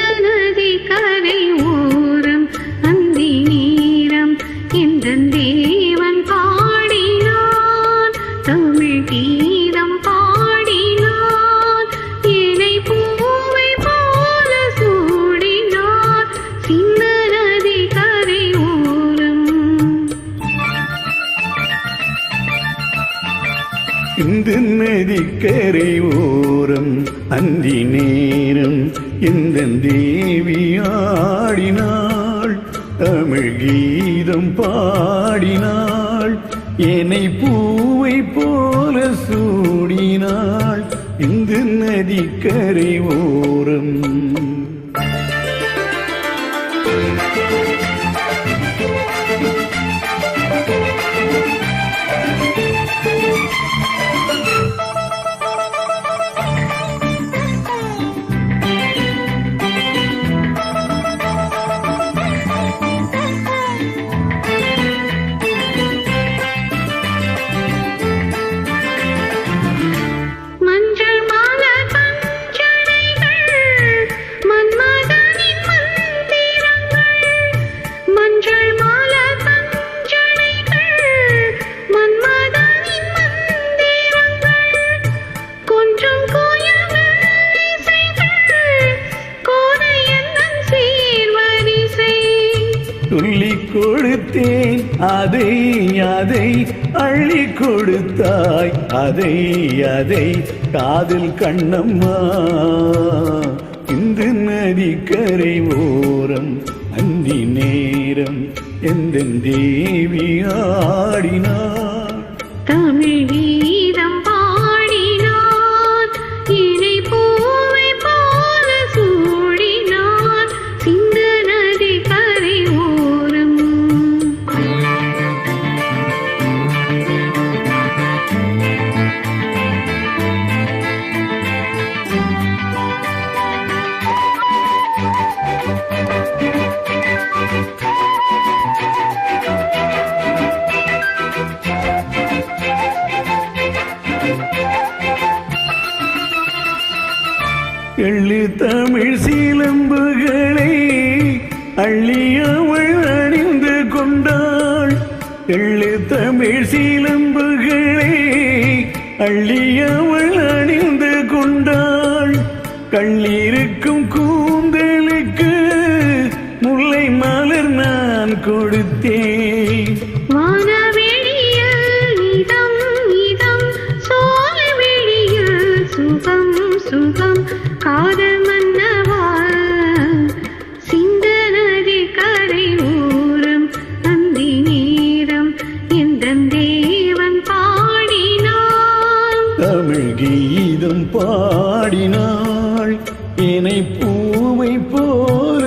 நதி கரை ஓரம் அந்தி நீரம் எந்தன் தேவன் பாடினான் தமிழ் கீதம் பாடினான் என்னை பூவை போல சூடினான் சின்ன நதி கரை ஓரம். இந்த நதிக்கரை ஓரம் அந்தி நேரம் இந்த தேவி ஆடினாள் தமிழ் கீதம் பாடினாள் என்னை பூவை போல சூடினாள் இந்த நதிக்கரை ஓரம். சொல்லிக் கொடுத்தேன் அதை அதை அள்ளி கொடுத்தாய் அதை அதை காதல் கண்ணம்மா இந்த நதிக்கரை ஓரம் அந்தி நேரம் எந்த தேவி ஆடினார் தமிழ் கீதம் பாடினார் என்னை பூவை போல சூடினார் சிந்த நதி கரை ஓரம். எள்ளு தமிழ் சீலம்புகளை அள்ளி அவள் அணிந்து கொண்டாள் எள்ளு தமிழ் சீலம்புகளை அள்ளி அவள் அணிந்து கொண்டாள் கள்ளிருக்கும் கூந்தலுக்கு முல்லை மலர் நான் கொடுத்தேன் சுகம் சுகம் காதல் மன்னவா சிந்த நதி கரை ஓரம் அந்தி நேரம் எந்த தேவன் பாடினான் தமிழ் கீதம் பாடினாள் என்னை பூவை போல